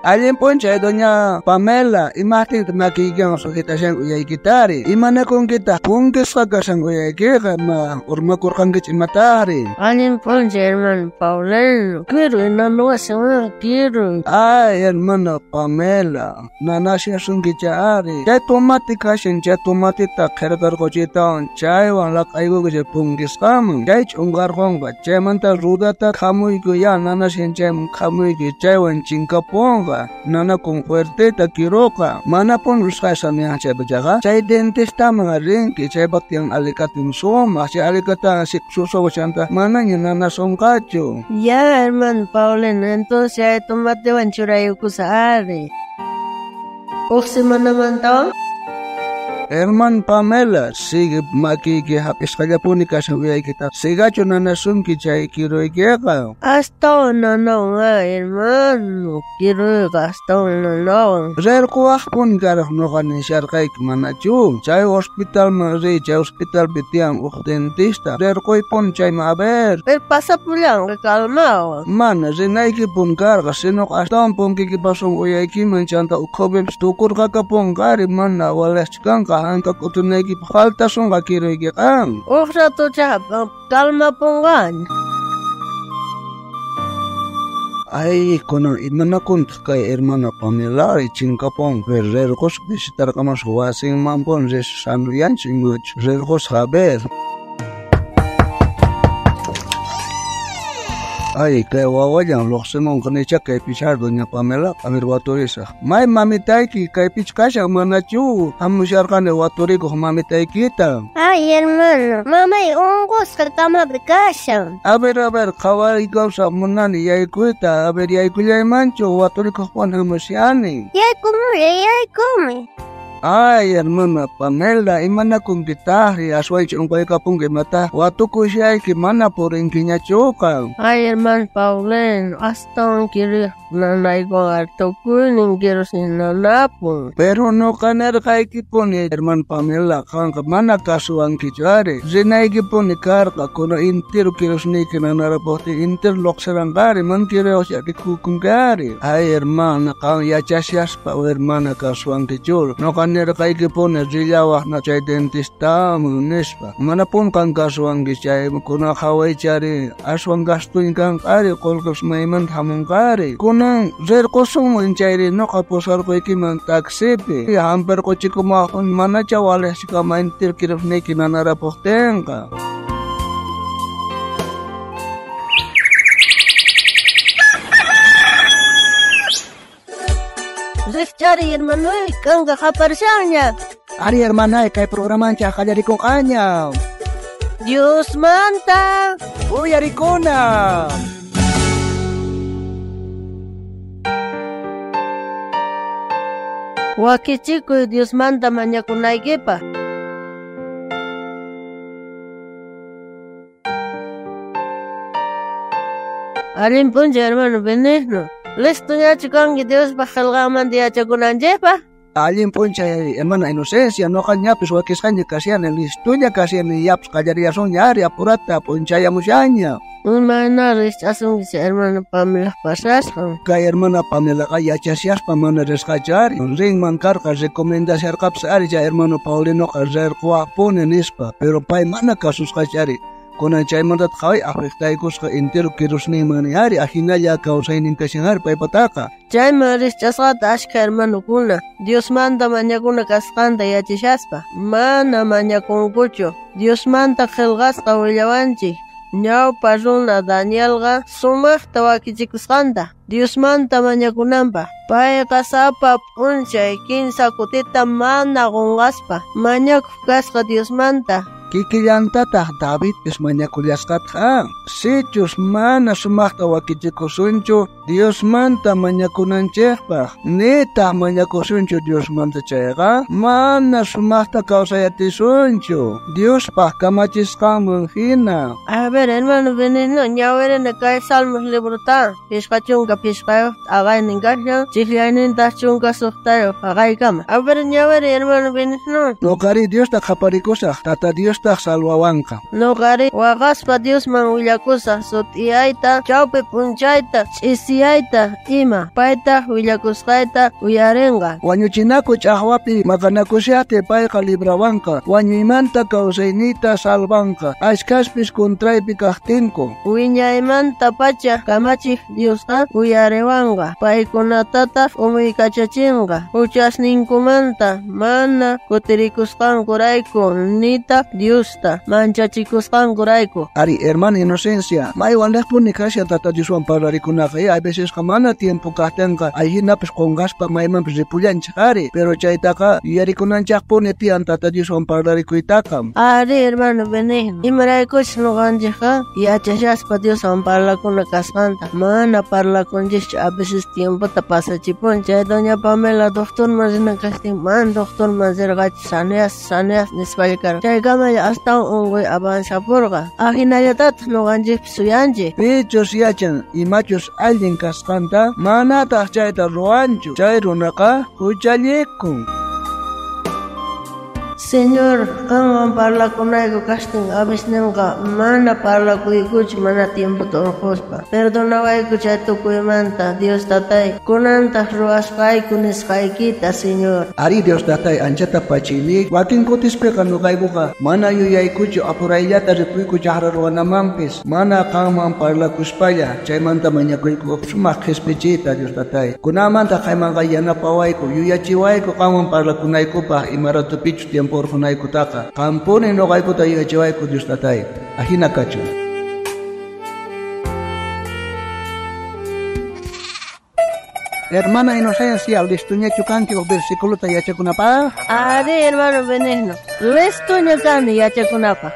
Alguien poncha doña Pamela, imagínate que ya nos agitación y quitari. Imana con kita punques sacasan y que ma urma kurkan que matari. Alguien poncha hermano Paulino. Quiero no lo hace quiero. Ay hermana Pamela, nana si asun que chari. Ya tomate kashin ya tomate ta kergar cochita chai wan lak aigo que punques kam. Ya chungar honga chai manta ruda ta kamu que ya nana si chai kamu que chai wan chinka ponga. Nana con fuerte ta kiroka. Mana pon ruskasan ya chai bajaga. Chai dentista mga ring que chai batyang alikatin soma. Si alikata siksuso chanta mana ni nana somkacho. Ya hermano Paulino, entonces ya tomate vanchurayo kusare. Oxe mana mantao? Herman Pamela, sigue maki que hapiskaya punika sa wiyay kita. Siga cho na nasum ki chay kiroy kaya ka. Hasta no nga hermano. Quiero hasta no. Zer ko akpon karah no kanisar kay manachu. Chay hospital mari, chay hospital bitiang dentista. Zer ko ipon chay maber. Pero pasa pulang que calmao. Man, zinay ki pon kar kasi no hasta ang pon kikipasong wiyay ki manchanta ukobem stukur kakapon kari man na walas kang ka. Angka kutunay ki falta song kakiroy ki kang. Oxa to chap, calma pongan. Ay, kono inanakun kay hermana Pamela chinkapong vererkos visitar kamas wasing mampon res sanrian chinguch rerkos haber. Ay, kay wawayan loksemon kanicha kay pichar doña Pamela a ver watorisa. May mamitay ki kay pichkasha manachu hamushar kane watori ko mamitay kita. Ay, hermano, mamá y hongos que cama de casa. A ver, kawari gausa munani yay kuita, a ver yay kuya mancho watori ko pon hamushani. Yay come. Ay, hermana Pamela, imana kung gitari, asway chong kay kapong mata. Watu ko siya ki mana por inkinya choka. Ay, hermano Paulino, hasta un quiero nanay ko harto kuning quiero sin nanapon. Pero no kaner kay kipon herman Pamela, kang mana kasuang kichari. Zinay kipon ni karka, kuno intir kiros ni kinanarapote, inter lokserang kari, man kiro siya kikukung kari. Ay, hermana, kang yachasias pa o hermana kasuang kichur. No kaner kay kipon zilawah na chay dentista munispa. Manapon kang kasuang kichay, kuno kaway chari, aswang gastuin kang kari, kolkos mayman hamong kari. Kunang zer kosong mo inchayri no kaposar ko ikiman taksipi. Hamper ko chiko makon mana chawale si kamaintir kiraf na ikinanarapoten ka. Cari hermano, kang kakaparsanya. Ari hermana, kay programan siya kajari kong kanya. Dios manta. Uy, ari ko na. Wakichico, Dios manta mañakunaykipa. Arin puncha hermano veneno. Listo ya chikangi Dios bajalgaman dia chakunanjepa. Alguien poncha hermana inocencia no kanya pues wakis kanya kasihan listo ya kasihan yaps kajaria son yari apurata poncha ya musyanya. Mana rechazan que hermana Pamela pasas. Kay hermana Pamela kaya chasias pamana rescachar. Ring mankar ka recomienda ser kapsari ya hermano Paulino ka zer kwa ponen ispa pero pay mana kasus kachari. Kona chay mandat kawai afektay kus ka intero kiros ni maniari ahina ya kausay nin kasingar pay pataka. Chay maris chasata ashka hermano kuna. Dios manda mañakuna kaskanta yachishaspa. Mana mañakunkucho. Dios manda khelgasqa willawanchik. Ñawpa runa Danielqa sumaqta wakichikusqanta. Dios manta mañakunanpa. Payqa sapa p'unchay kinsa kutita mana qunqaspa. Mañakuq kasqa Dios manta. Kikillantataq David mañakullasqatqa. Sichus mana sumaqta wakichikusunchu Dios manta mañakunanchikpaq. Nitaq mañakusunchu Dios manta chayqa. Mana sumaqta kawsayatisunchu. Diospaq kamachisqanman hina. A ver, hermano veneno, ñawerena kay Salmos libruta. Pishqachunka pishqayo agayningashan. Chiklaynintas chunka suqtayo agaykama. A ver, ñawere hermano veneno. No kari Dios ta qaparikusa. Tata Dios Diostaj salvawanqa. Nogari waqaspa Diosman willakusa sut'iyayta, chawpi punchayta, ch'isiyayta ima payta willakusqayta uyarinqa. Wañuchinaku ch'aqwapi maqanakushaqti payqa librawanqa. Wañuymanta kawsaynita salvanqa. Ashkaspis kontraypi kaqtinku. Wiñaymanta pacha kamachiq Diosqa uyariwanqa. Paykunatata umuykachachinqa. Uchasninkumanta mana kutirikusqankurayku nita Diosta manchachikusqankurayku. Ari hermana Inocencia, maywanaqpuni kashan tata Dioswan parlarikunaka. A veces mana tiempo kaqtinqa ayhinapish qunqaspa maymanpish ripullanchik ari. Pero chaytaqa yarikunanchaqpuni tiyan tata Dioswan parlarikuytaqa. Ari hermano Benigno, imaraykuchus nuqanchikqa yachashaspa Dioswan parlakuna kasqanta mana parlakunchikchu a veces tiempota pasachipun. Chay doña Pamela doctorman rina kastin man doctorman zirqachi saneas nispallakara. Chaykamaya astawan unquy avanzapurqa ajinallatataq nuqanchikpi suyanchik. Pichus yachan imachus allin kasqanta manataq chayta ruwanchu. Chay runaqa huchallikun. Señor, qanwan parlakunayku kastin abisninqa mana parlakuykuchu mana tiempo torquspa. Perdonawayku chay tukuymanta Dios tatay kunantaq ruwasqayku nisqaykita Señor. Ari Dios tatay anchata pachini wakin kutispiqa nuqaykuqa mana yuyaykuchu apurayllata ripuyku chaqra ruwanamampis mana qanman parlakuspalla chaymanta mañakuyku sumaq qhispichita Dios tatay. Kunamanta qaymanqa yanapawayku yuyachiwayku qanwan parlakunaykupaq imaratupichu tiempo urhunaykutaqa qampuni nuqaykuta yuyachiwayku Dios tatay. Ahina kachu. Hermana Inocencia, listuñachu kanki o versículota yachakunapaq? Ari hermano Benigno, listuña kani yachakunapaq.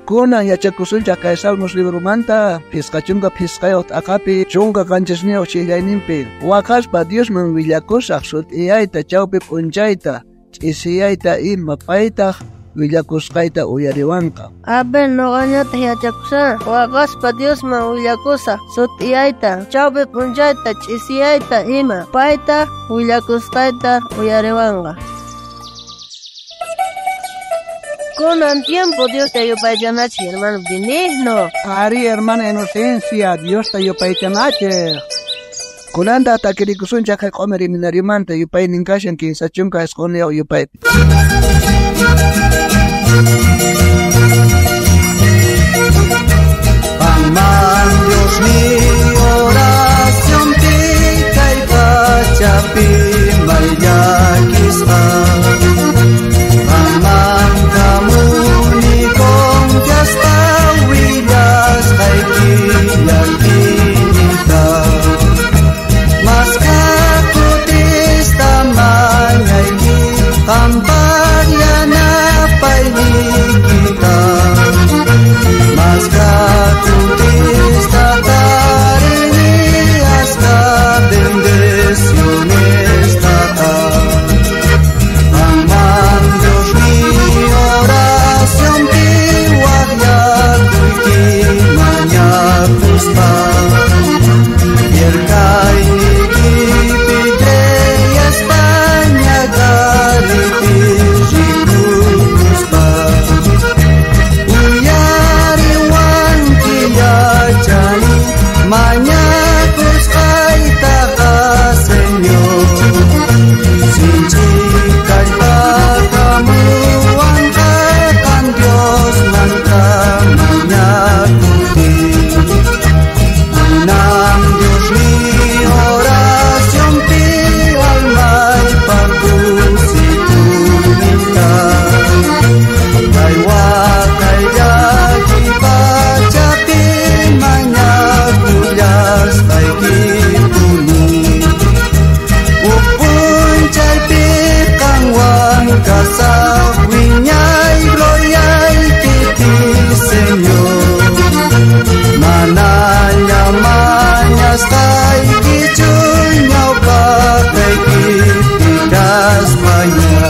Kunan yachakusuncha kay Salmos librumanta pisqachunqa pisqayuq t'aqapi chunqa qanchisniyuq chillayninpi waqaspa Diosman willakusaq sut'iyayta chawpi p'unchayta ch'isiyayta ima paytaq willakusqayta uyariwanqa. Aber nuqañataq yachakusan waqaspa Diosman willakusaq sut'iyayta chawpi p'unchayta ch'isiyayta ima paytaq willakusqayta uyariwanqa. Kunan tiempo Dios te yupaychanachi hermano Benigno. Ari hermana Inocencia, Dios te yupaychanachi. Kunanta takirikusuncha kay q'umiri minarimanta yupay ninkashan kinsachunqa isquniyaw yupay. Aman Dios mi oración pi kay pachapi mayakisqa. Aman kamu ni confiasta willas kay kiyakinita. Mas kakutista manyayki kampanya na painikita. Mas kakutista tarini hasta bendiciones tata. Aman Dios mi oración piwagya kuiki manyakuspa. Yerkay niki pigre España garipi rikukuspa. Uyariwan kiyachani manyakuskayta ka Señor. Sinchikay pakamuan ka kan Dios manka manyakuti. Unam Dios mi oración pi almay pagusitunika. Kaywa kaydaki pachapi manyakuyas kay kituni. Upunchaypi kangwan kasak wiñay gloryay kiti Señor. Mananya manyas kay kichunyaw pa kay kitikas manya.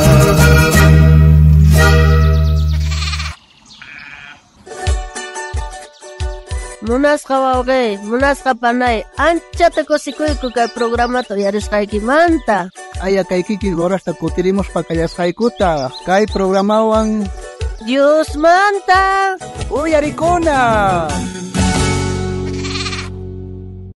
Munasqa wawqi, munasqa panay, anchata kusikuyku kay programa yarisqaykimanta. Aya kay kiki horasta kutirimos pa kallasqaykuta kay programawan Dios manta Uyarikuna.